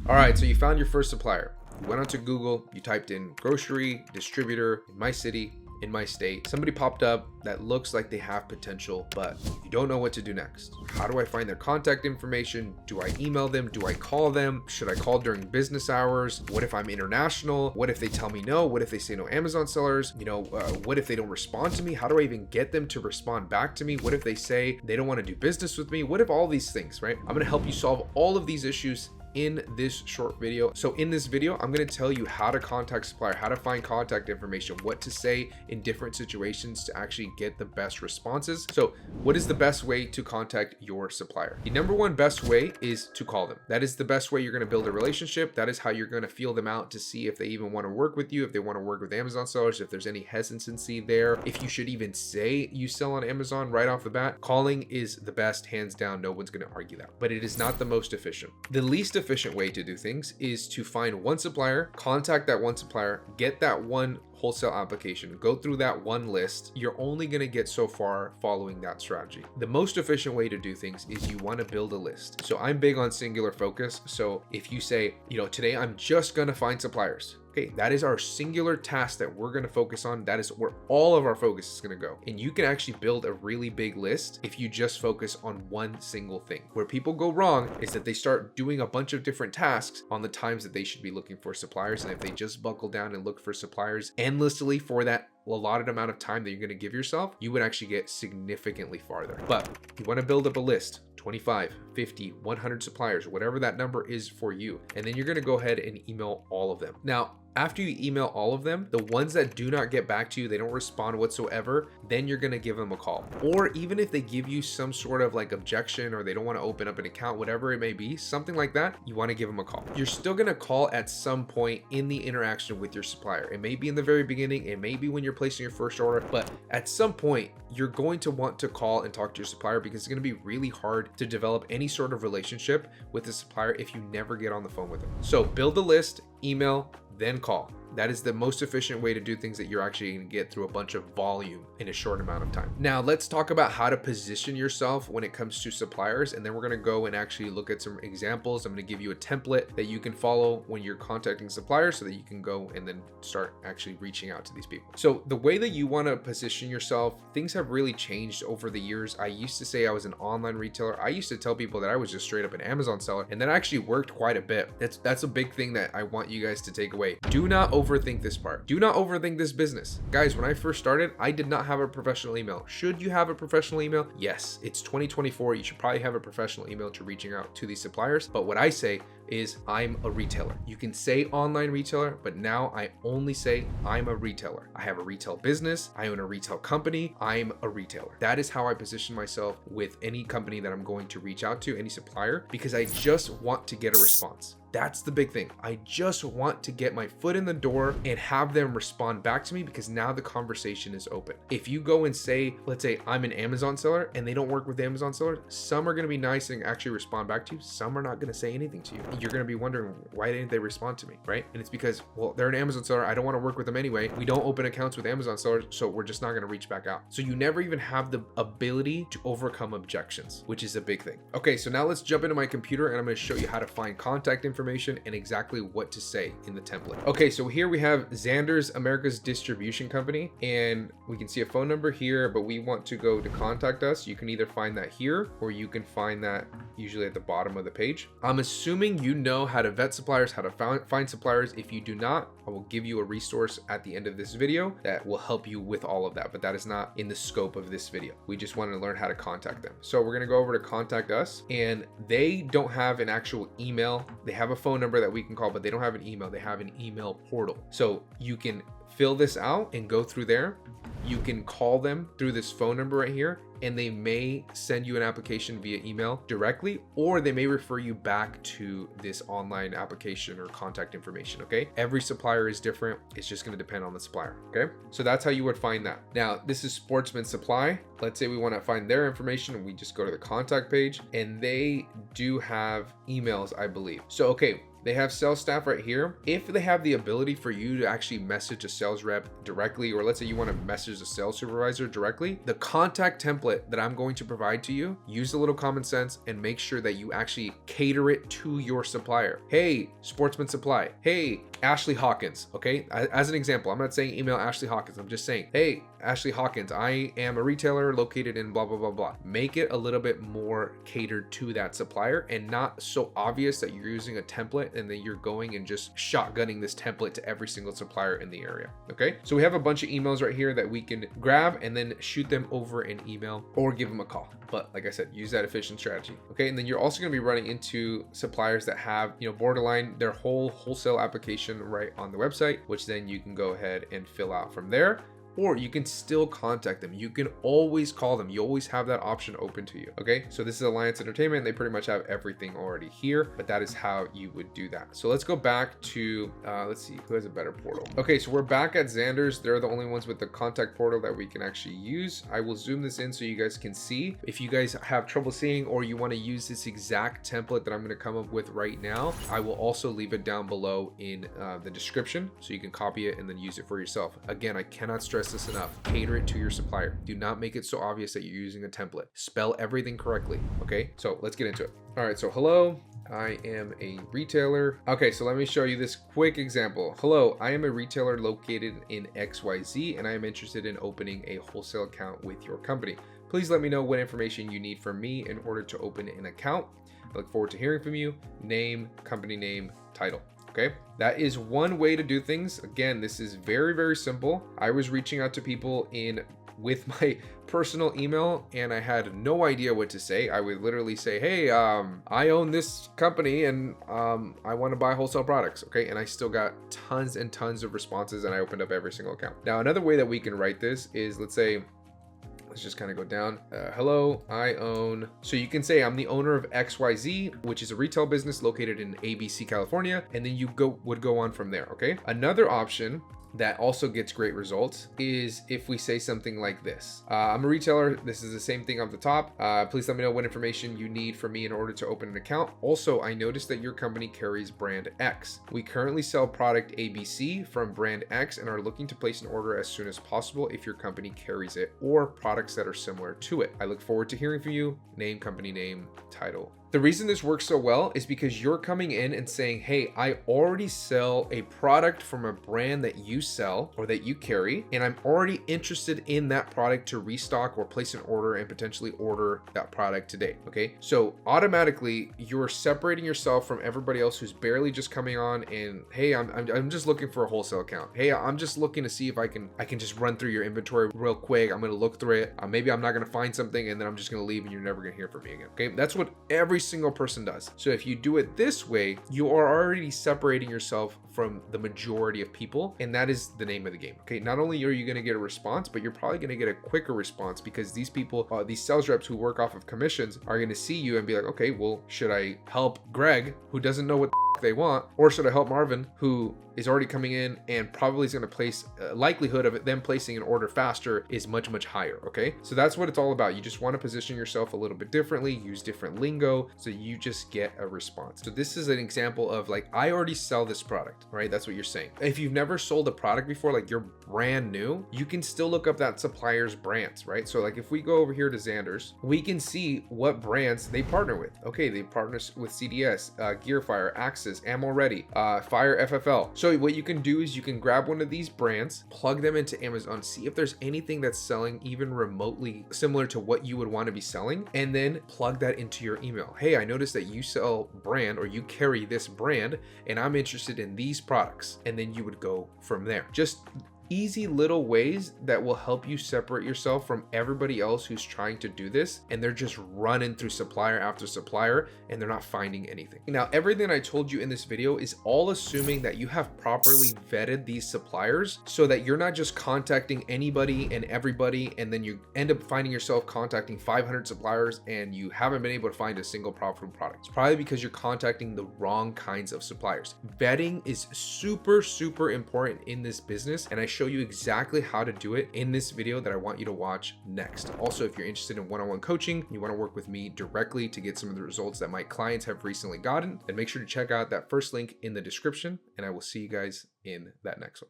All right, so you found your first supplier. You went onto Google, you typed in grocery, distributor, in my city, in my state. Somebody popped up that looks like they have potential, but you don't know what to do next. How do I find their contact information? Do I email them? Do I call them? Should I call during business hours? What if I'm international? What if they tell me no? What if they say no Amazon sellers? What if they don't respond to me? How do I even get them to respond back to me? What if they say they don't want to do business with me? What if all these things, right? I'm going to help you solve all of these issues in this short video. So in this video, I'm going to tell you how to contact supplier, how to find contact information, what to say in different situations to actually get the best responses. So what is the best way to contact your supplier? The number one best way is to call them. That is the best way you're going to build a relationship. That is how you're going to feel them out to see if they even want to work with you, if they want to work with Amazon sellers, if there's any hesitancy there, if you should even say you sell on Amazon right off the bat. Calling is the best, hands down. No one's going to argue that, but it is not the most efficient. The least efficient way to do things is to find one supplier, contact that one supplier, get that one wholesale application, go through that one list. You're only going to get so far following that strategy. The most efficient way to do things is you want to build a list. So I'm big on singular focus. So if you say, today I'm just going to find suppliers. Okay, that is our singular task that we're going to focus on. That is where all of our focus is going to go. And you can actually build a really big list if you just focus on one single thing. Where people go wrong is that they start doing a bunch of different tasks on the times that they should be looking for suppliers. And if they just buckle down and look for suppliers endlessly for that allotted amount of time that you're going to give yourself, you would actually get significantly farther. But you want to build up a list, 25, 50, 100 suppliers, whatever that number is for you. And then you're going to go ahead and email all of them. Now, after you email all of them, the ones that do not get back to you, they don't respond whatsoever, then you're going to give them a call. Or even if they give you some sort of like objection or they don't want to open up an account, whatever it may be, something like that, you want to give them a call. You're still going to call at some point in the interaction with your supplier. It may be in the very beginning, it may be when you're placing your first order, but at some point you're going to want to call and talk to your supplier because it's going to be really hard to develop any sort of relationship with the supplier if you never get on the phone with them. So build a list, email, then call. That is the most efficient way to do things that you're actually going to get through a bunch of volume in a short amount of time. Now let's talk about how to position yourself when it comes to suppliers. And then we're going to go and actually look at some examples. I'm going to give you a template that you can follow when you're contacting suppliers so that you can go and then start actually reaching out to these people. So the way that you want to position yourself, things have really changed over the years. I used to say I was an online retailer. I used to tell people that I was just straight up an Amazon seller, and that actually worked quite a bit. That's a big thing that I want you guys to take away. Do not overthink this part. Do not overthink this business. Guys, when I first started, I did not have a professional email. Should you have a professional email? Yes, it's 2024. You should probably have a professional email to reaching out to these suppliers. But what I say is I'm a retailer. You can say online retailer, but now I only say I'm a retailer. I have a retail business. I own a retail company. I'm a retailer. That is how I position myself with any company that I'm going to reach out to, any supplier, because I just want to get a response. That's the big thing. I just want to get my foot in the door and have them respond back to me because now the conversation is open. If you go and say, let's say I'm an Amazon seller and they don't work with Amazon sellers, some are going to be nice and actually respond back to you. Some are not going to say anything to you. You're going to be wondering, why didn't they respond to me, right? And it's because, well, they're an Amazon seller. I don't want to work with them anyway. We don't open accounts with Amazon sellers, so we're just not going to reach back out. So you never even have the ability to overcome objections, which is a big thing. Okay, so now let's jump into my computer and I'm going to show you how to find contact information and exactly what to say in the template. Okay, so here we have Xander's America's Distribution Company, and we can see a phone number here, but we want to go to contact us. You can either find that here or you can find that usually at the bottom of the page. I'm assuming you know how to vet suppliers, how to find suppliers. If you do not, I will give you a resource at the end of this video that will help you with all of that, but that is not in the scope of this video. We just want to learn how to contact them. So we're going to go over to contact us, and they don't have an actual email. They have a phone number that we can call, but they don't have an email. They have an email portal. So you can fill this out and go through there. You can call them through this phone number right here, and they may send you an application via email directly, or they may refer you back to this online application or contact information. Okay, every supplier is different. It's just going to depend on the supplier. Okay, so that's how you would find that. Now this is Sportsman Supply. Let's say we want to find their information, and we just go to the contact page, and they do have emails, I believe. So okay, They have sales staff right here. If they have the ability for you to actually message a sales rep directly, or let's say you want to message a sales supervisor directly, the contact template that I'm going to provide to you, use a little common sense and make sure that you actually cater it to your supplier. Hey, Sportsman Supply. Hey, Ashley Hawkins. Okay. As an example, I'm not saying email Ashley Hawkins. I'm just saying, hey, Ashley Hawkins, I am a retailer located in blah, blah, blah, blah. Make it a little bit more catered to that supplier and not so obvious that you're using a template and then you're going and just shotgunning this template to every single supplier in the area. Okay. So we have a bunch of emails right here that we can grab and then shoot them over an email or give them a call. But like I said, use that efficient strategy. Okay. And then you're also going to be running into suppliers that have, borderline their whole wholesale application right on the website, which then you can go ahead and fill out from there. Or you can still contact them. You can always call them. You always have that option open to you. Okay. So this is Alliance Entertainment. They pretty much have everything already here, but that is how you would do that. So let's go back to, let's see who has a better portal. Okay. So we're back at Xander's. They're the only ones with the contact portal that we can actually use. I will zoom this in so you guys can see. If you guys have trouble seeing, or you want to use this exact template that I'm going to come up with right now, I will also leave it down below in the description so you can copy it and then use it for yourself. Again, I cannot stress this enough. Cater it to your supplier. Do not make it so obvious that you're using a template. Spell everything correctly. Okay, so let's get into it. All right, so hello, I am a retailer. Okay, so let me show you this quick example. Hello, I am a retailer located in XYZ and I am interested in opening a wholesale account with your company. Please let me know what information you need from me in order to open an account. I look forward to hearing from you. Name, company name, title. Okay, that is one way to do things. Again, this is very, very simple. I was reaching out to people with my personal email and I had no idea what to say. I would literally say, hey, I own this company and I want to buy wholesale products. Okay, and I still got tons and tons of responses and I opened up every single account. Now, another way that we can write this is, let's say, let's just kind of go down. Hello, I own. So you can say I'm the owner of XYZ, which is a retail business located in ABC, California. And then you would go on from there. Okay. Another option that also gets great results is if we say something like this. I'm a retailer. This is the same thing on the top. Please let me know what information you need from me in order to open an account. Also, I noticed that your company carries brand X. We currently sell product ABC from brand X and are looking to place an order as soon as possible if your company carries it or products that are similar to it. I look forward to hearing from you. Name, company name, title. The reason this works so well is because you're coming in and saying, hey, I already sell a product from a brand that you sell or that you carry, and I'm already interested in that product to restock or place an order and potentially order that product today. Okay. So automatically you're separating yourself from everybody else who's barely just coming on and, hey, I'm just looking for a wholesale account. Hey, I'm just looking to see if I can just run through your inventory real quick. I'm going to look through it. Maybe I'm not going to find something and then I'm just going to leave and you're never going to hear from me again. Okay. That's what every single person does. So if you do it this way, you are already separating yourself from the majority of people, and that is the name of the game. Okay, not only are you going to get a response, but you're probably going to get a quicker response because these people, these sales reps who work off of commissions, are going to see you and be like, okay, well, should I help Greg, who doesn't know what they want, or should I help Marvin, who is already coming in and probably is going to place likelihood of them placing an order faster is much, much higher. Okay, so that's what it's all about. You just want to position yourself a little bit differently, use different lingo, so you just get a response. So this is an example of like, I already sell this product, right? That's what you're saying. If you've never sold a product before, like you're brand new, you can still look up that supplier's brands, right? So like if we go over here to Xander's, we can see what brands they partner with. Okay, they partner with CDS, Gearfire, Axis, Ammo Ready, Fire FFL. So what you can do is you can grab one of these brands, plug them into Amazon, see if there's anything that's selling even remotely similar to what you would want to be selling, and then plug that into your email. Hey, I noticed that you sell brand or you carry this brand and I'm interested in these products. And then you would go from there. Just easy little ways that will help you separate yourself from everybody else who's trying to do this and they're just running through supplier after supplier and they're not finding anything. Now, everything I told you in this video is all assuming that you have properly vetted these suppliers so that you're not just contacting anybody and everybody and then you end up finding yourself contacting 500 suppliers and you haven't been able to find a single profitable product. It's probably because you're contacting the wrong kinds of suppliers. Vetting is super, super important in this business, and I show you exactly how to do it in this video that I want you to watch next. Also, if you're interested in one-on-one coaching, you want to work with me directly to get some of the results that my clients have recently gotten, then make sure to check out that first link in the description, and I will see you guys in that next one.